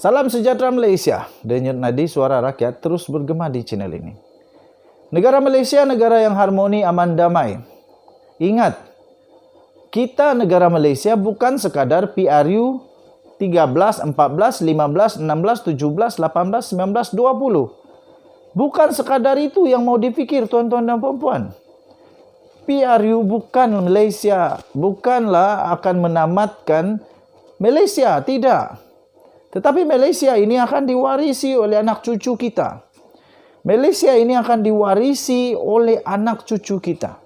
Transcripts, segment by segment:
Salam sejahtera Malaysia. Denyut nadi suara rakyat terus bergema di channel ini. Negara Malaysia negara yang harmoni, aman, damai. Ingat, kita negara Malaysia bukan sekadar PRU 13, 14, 15, 16, 17, 18, 19, 20. Bukan sekadar itu yang mau dipikir tuan-tuan dan puan-puan. PRU bukan Malaysia, bukanlah akan menamatkan Malaysia, tidak. Tetapi Malaysia ini akan diwarisi oleh anak cucu kita. Malaysia ini akan diwarisi oleh anak cucu kita.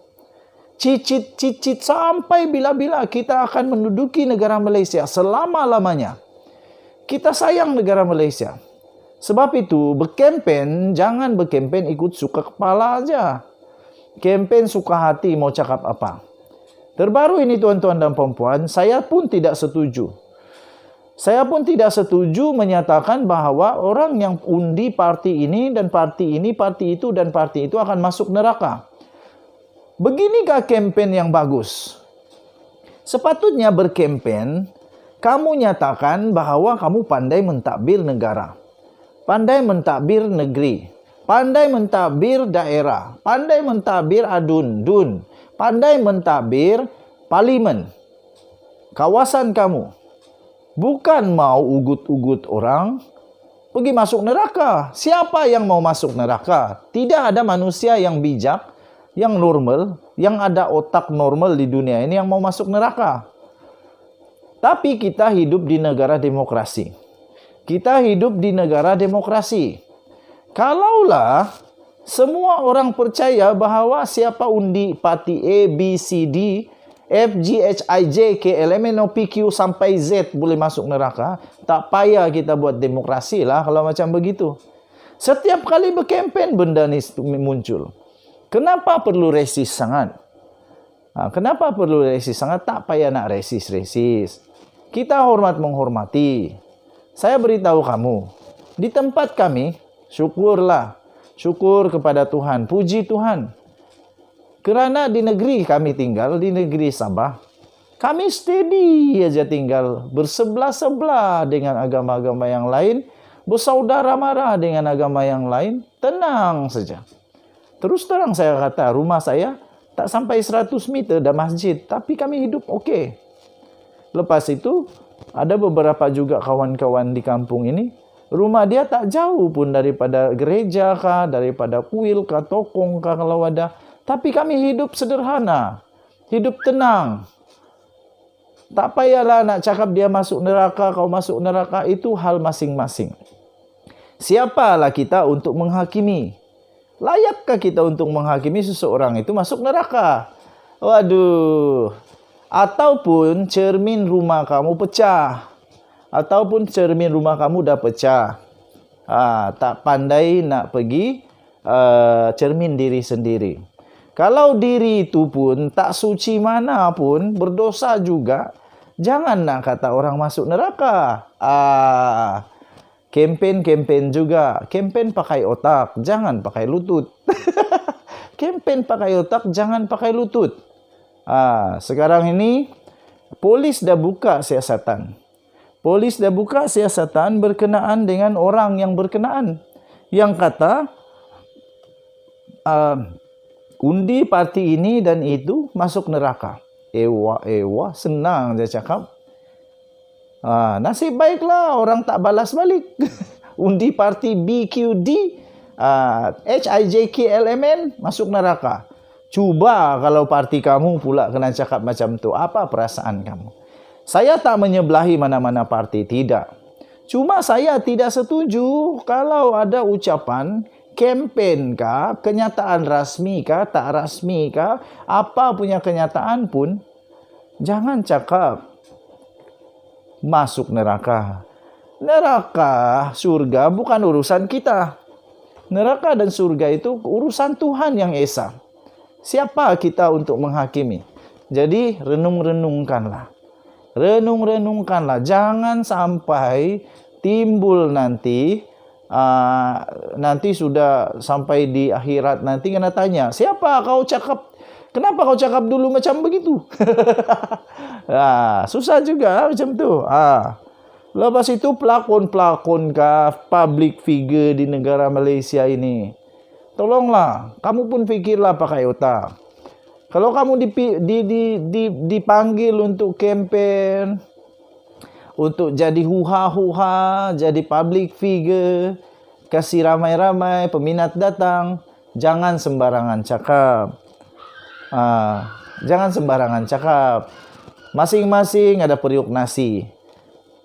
Cicit-cicit sampai bila-bila kita akan menduduki negara Malaysia selama-lamanya. Kita sayang negara Malaysia. Sebab itu berkempen, jangan berkempen ikut suka kepala aja. Kempen suka hati mau cakap apa. Terbaru ini tuan-tuan dan puan-puan, saya pun tidak setuju. Saya pun tidak setuju menyatakan bahawa orang yang undi parti ini dan parti ini, parti itu dan parti itu akan masuk neraka. Beginikah kempen yang bagus? Sepatutnya berkempen, kamu nyatakan bahawa kamu pandai mentadbir negara, pandai mentadbir negeri, pandai mentadbir daerah, pandai mentadbir adun-dun, pandai mentadbir parlimen, kawasan kamu. Bukan mau ugut-ugut orang pergi masuk neraka. Siapa yang mau masuk neraka? Tidak ada manusia yang bijak, yang normal, yang ada otak normal di dunia ini yang mau masuk neraka. Tapi kita hidup di negara demokrasi. Kita hidup di negara demokrasi. Kalaulah semua orang percaya bahawa siapa undi parti A, B, C, D, F, G, H, I, J, K, L, M, N, O, P, Q sampai Z boleh masuk neraka, tak payah kita buat demokrasi lah kalau macam begitu. Setiap kali berkempen benda ni muncul. Kenapa perlu resis sangat? Kenapa perlu resis sangat? Tak payah nak resis-resis. Kita hormat menghormati. Saya beritahu kamu, di tempat kami, syukurlah. Syukur kepada Tuhan, puji Tuhan. Kerana di negeri kami tinggal, di negeri Sabah, kami steady aja tinggal bersebelah-sebelah dengan agama-agama yang lain, bersaudara mara dengan agama yang lain, tenang saja. Terus terang saya kata, rumah saya tak sampai 100 meter dah masjid, tapi kami hidup okey. Lepas itu, ada beberapa juga kawan-kawan di kampung ini, rumah dia tak jauh pun daripada gereja kah, daripada kuil kah, tokong kah kalau ada. Tapi kami hidup sederhana, hidup tenang. Tak payahlah nak cakap dia masuk neraka, kau masuk neraka, itu hal masing-masing. Siapalah kita untuk menghakimi? Layakkah kita untuk menghakimi seseorang itu masuk neraka? Waduh. Ataupun cermin rumah kamu pecah. Ataupun cermin rumah kamu dah pecah. Tak pandai nak pergi cermin diri sendiri. Kalau diri itu pun tak suci mana pun, berdosa juga, jangan nak kata orang masuk neraka. Kempen juga. Kempen pakai otak, jangan pakai lutut. Kempen pakai otak, jangan pakai lutut. Sekarang ini, polis dah buka siasatan. Polis dah buka siasatan berkenaan dengan orang yang berkenaan. Yang kata, undi parti ini dan itu masuk neraka. Ewa, senang dia cakap. Nasib baiklah orang tak balas balik. Undi parti B, Q, D, H, I, J, K, L, M, N masuk neraka. Cuba kalau parti kamu pula kena cakap macam tu, apa perasaan kamu? Saya tak menyebelahi mana-mana parti, tidak. Cuma saya tidak setuju kalau ada ucapan kempen kah, kenyataan rasmi kah, tak rasmi kah, apa punya kenyataan pun, jangan cakap masuk neraka. Neraka, surga bukan urusan kita. Neraka dan surga itu urusan Tuhan yang Esa. Siapa kita untuk menghakimi? Jadi renung-renungkanlah. Renung-renungkanlah. Jangan sampai timbul nanti sudah sampai di akhirat nanti kena tanya, siapa kau cakap, kenapa kau cakap dulu macam begitu? Susah juga macam tu. Lepas itu pelakon-pelakon kah, public figure di negara Malaysia ini. Tolonglah, kamu pun fikirlah pakai otak. Kalau kamu dipanggil untuk kempen, untuk jadi huha-huha, jadi public figure, kasih ramai-ramai peminat datang, jangan sembarangan cakap. Jangan sembarangan cakap. Masing-masing ada periuk nasi.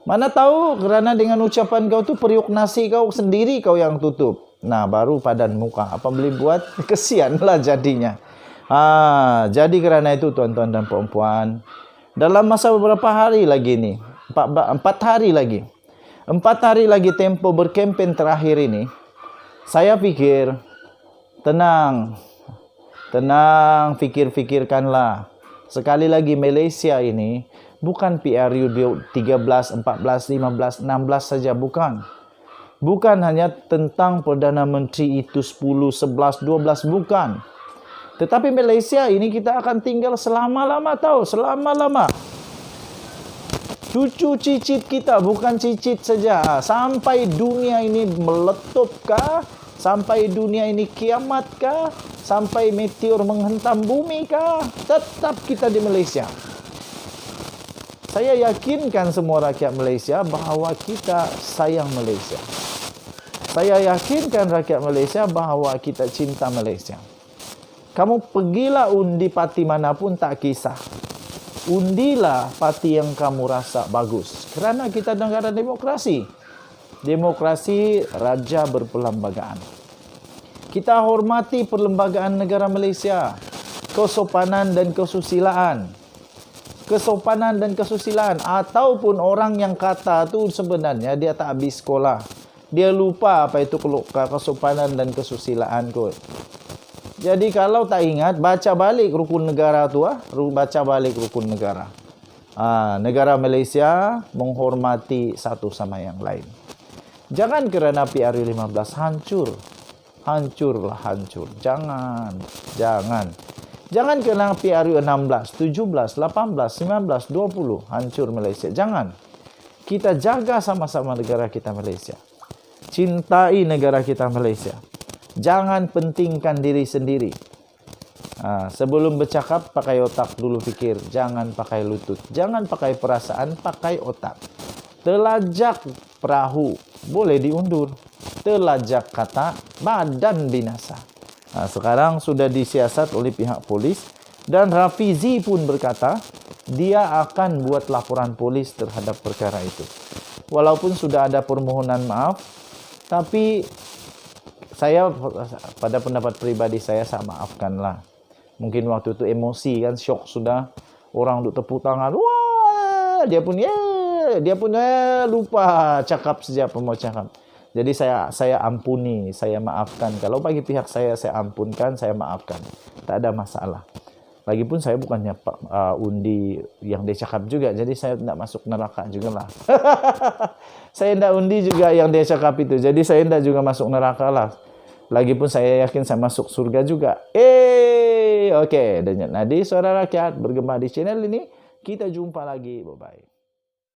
Mana tahu kerana dengan ucapan kau tu periuk nasi kau sendiri kau yang tutup. Nah, baru padan muka. Apa boleh buat? Kesianlah jadinya. Jadi kerana itu tuan-tuan dan puan-puan, dalam masa beberapa hari lagi ni, 4 hari lagi. 4 hari lagi tempo berkempen terakhir ini, saya fikir, tenang, fikirkanlah. Sekali lagi Malaysia ini bukan PRU 13, 14, 15, 16 saja, bukan. Bukan hanya tentang Perdana Menteri itu 10, 11, 12, bukan. Tetapi Malaysia ini kita akan tinggal selama-lama tahu, selama-lama. Cucu cicit kita, bukan cicit saja. Sampai dunia ini meletupkah? Sampai dunia ini kiamatkah? Sampai meteor menghentam bumi kah? Tetap kita di Malaysia. Saya yakinkan semua rakyat Malaysia bahawa kita sayang Malaysia. Saya yakinkan rakyat Malaysia bahawa kita cinta Malaysia. Kamu pergilah undi parti manapun tak kisah. Undilah parti yang kamu rasa bagus. Kerana kita negara demokrasi. Demokrasi raja berperlembagaan. Kita hormati perlembagaan negara Malaysia. Kesopanan dan kesusilaan. Kesopanan dan kesusilaan. Ataupun orang yang kata tu sebenarnya dia tak habis sekolah. Dia lupa apa itu kesopanan dan kesusilaan kot. Jadi kalau tak ingat, baca balik rukun negara tu. Baca balik rukun negara. Negara Malaysia menghormati satu sama yang lain. Jangan kerana PRU 15 hancur. Hancurlah hancur. Jangan. Jangan kerana PRU 16, 17, 18, 19, 20 hancur Malaysia. Jangan. Kita jaga sama-sama negara kita Malaysia. Cintai negara kita Malaysia. Jangan pentingkan diri sendiri. Sebelum bercakap, pakai otak dulu fikir. Jangan pakai lutut. Jangan pakai perasaan, pakai otak. Telajak perahu, boleh diundur. Telajak kata, badan binasa. Sekarang sudah disiasat oleh pihak polis. Dan Rafizi pun berkata, dia akan buat laporan polis terhadap perkara itu. Walaupun sudah ada permohonan maaf, tapi saya pada pendapat pribadi saya maafkanlah. Mungkin waktu itu emosi kan, syok sudah, orang duk tepuk tangan, wah, dia pun lupa cakap sejak mau cakap. Jadi saya ampuni, saya maafkan. Kalau bagi pihak saya ampunkan, saya maafkan. Tak ada masalah. Lagipun saya bukannya undi yang dia cakap juga. Jadi saya tidak masuk neraka juga lah. Saya tidak undi juga yang dia cakap itu. Jadi saya tidak juga masuk neraka lah. Lagipun saya yakin saya masuk surga juga. Okey. Denyut nadi suara rakyat bergema di channel ini. Kita jumpa lagi. Bye-bye.